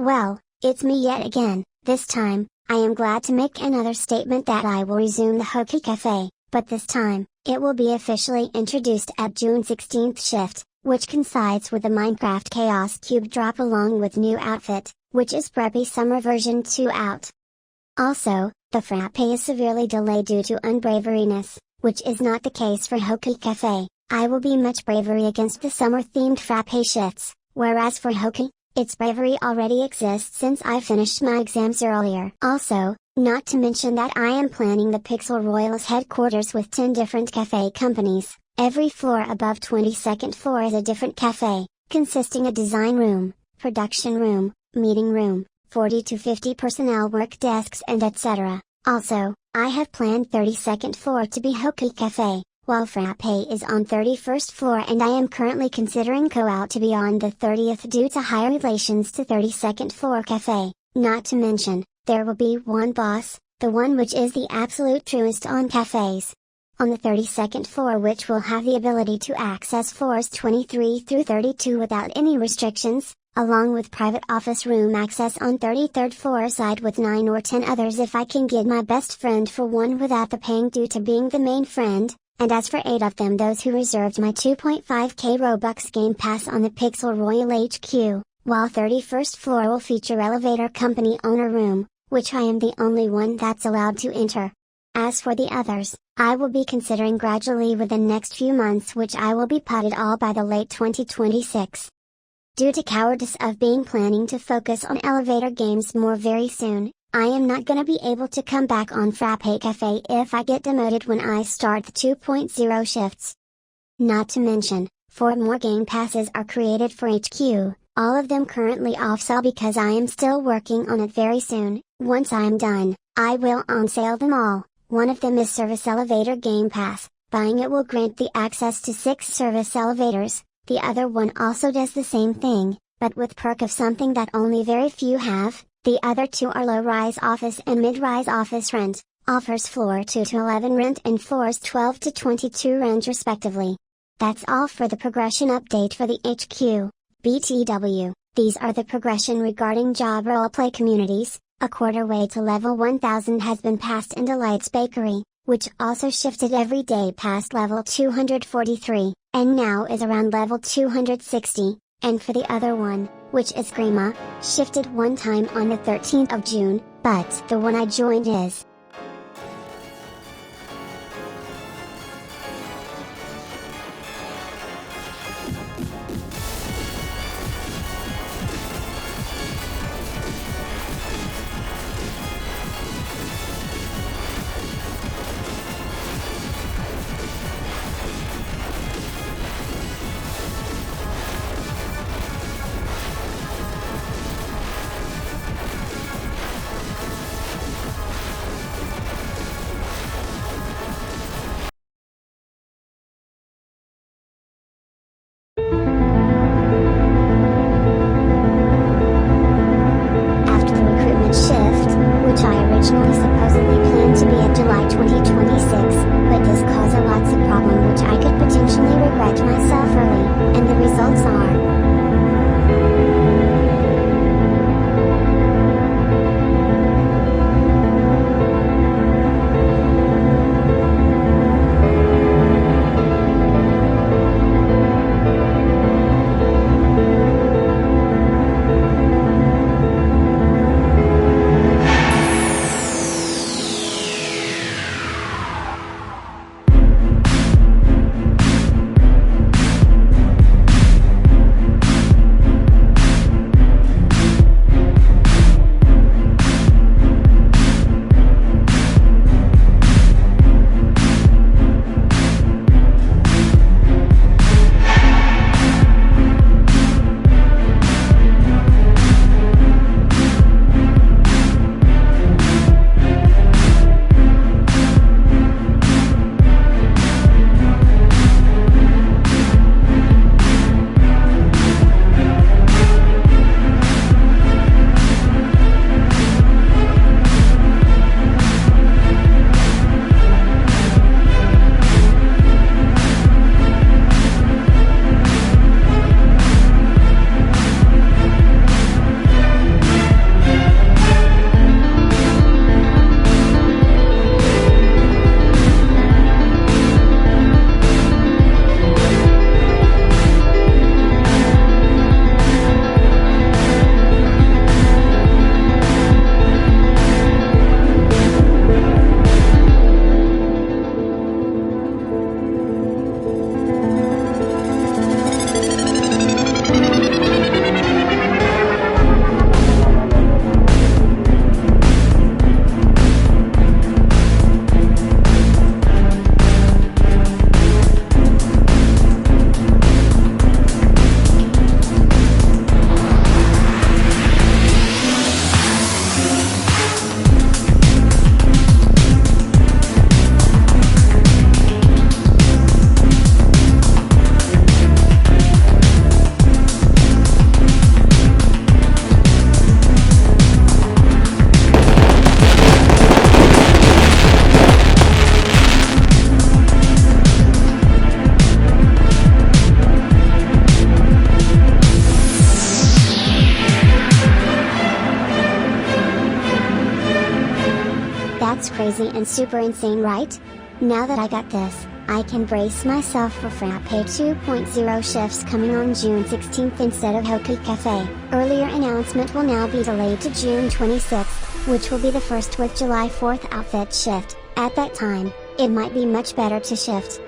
Well, it's me yet again. This time, I am glad to make another statement that I will resume the Hokui Cafe, but this time, it will be officially introduced at June 16th shift, which coincides with the Minecraft Chaos Cube drop along with new outfit, which is Frappé Summer version 2 out. Also, the Frappé is severely delayed due to unbraveriness, which is not the case for Hokui Cafe. I will be much bravery against the summer-themed Frappé shifts, whereas for Hokui, its bravery already exists since I finished my exams earlier. Also, not to mention that I am planning the PixelRoyal's headquarters with 10 different cafe companies. Every floor above 22nd floor is a different cafe, consisting of design room, production room, meeting room, 40 to 50 personnel work desks and etc. Also, I have planned 32nd floor to be Hokui Cafe, while Frappé is on 31st floor and I am currently considering co-out to be on the 30th due to higher relations to 32nd floor cafe. Not to mention, there will be one boss, the one which is the absolute truest on cafes. On the 32nd floor, which will have the ability to access floors 23 through 32 without any restrictions, along with private office room access on 33rd floor side with 9 or 10 others if I can get my best friend for one without the paying due to being the main friend. And as for 8 of them, those who reserved my 2.5k Robux Game Pass on the PixelRoyal HQ, while 31st floor will feature elevator company owner room, which I am the only one that's allowed to enter. As for the others, I will be considering gradually within next few months, which I will be potted all by the late 2026. Due to cowardice of being planning to focus on elevator games more very soon, I am not gonna be able to come back on Frappé Cafe if I get demoted when I start the 2.0 shifts. Not to mention, 4 more game passes are created for HQ, all of them currently off sale because I am still working on it very soon. Once I am done, I will on sale them all. One of them is Service Elevator Game Pass. Buying it will grant the access to 6 service elevators. The other one also does the same thing, but with perk of something that only very few have. The other 2 are low-rise office and mid-rise office rent, offers floor 2 to 11 rent and floors 12 to 22 rent respectively. That's all for the progression update for the HQ. BTW, these are the progression regarding job roleplay communities. A quarter way to level 1000 has been passed in Delight's Bakery, which also shifted every day past level 243, and now is around level 260. And for the other one, which is Grima, shifted one time on the 13th of June, but the one I joined is crazy and super insane, right? Now that I got this, I can brace myself for Frappé 2.0 shifts coming on June 16th instead of Hokui Cafe. Earlier announcement will now be delayed to June 26th, which will be the first with July 4th outfit shift. At that time, it might be much better to shift.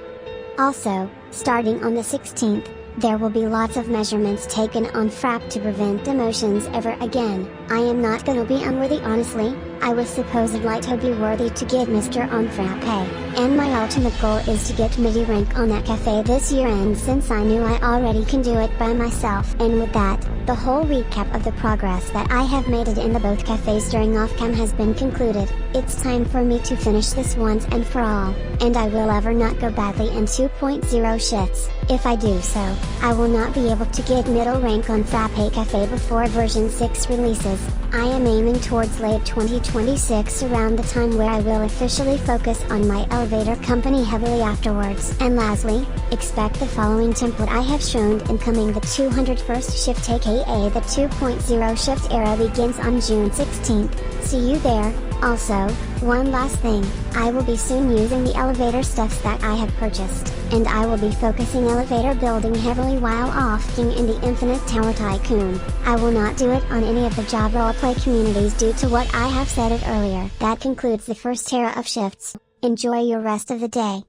Also, starting on the 16th, there will be lots of measurements taken on Frappé to prevent demotions ever again. I am not gonna be unworthy, honestly. I was supposedly to be worthy to get Maestro on Frappé, and my ultimate goal is to get midi rank on that cafe this year, and since I knew I already can do it by myself. And with that, the whole recap of the progress that I have made it in the both cafes during offcam has been concluded. It's time for me to finish this once and for all, and I will ever not go badly in 2.0 shifts. If I do so, I will not be able to get middle rank on Frappé Cafe before version 6 releases. I am aiming towards late 2026, around the time where I will officially focus on my elevator company heavily afterwards. And lastly, expect the following template I have shown in coming. The 201st shift aka the 2.0 shift era begins on June 16th. See you there. Also, one last thing, I will be soon using the elevator stuffs that I have purchased, and I will be focusing elevator building heavily while offing in the Infinite Tower Tycoon. I will not do it on any of the job roleplay communities due to what I have said it earlier. That concludes the first era of shifts. Enjoy your rest of the day.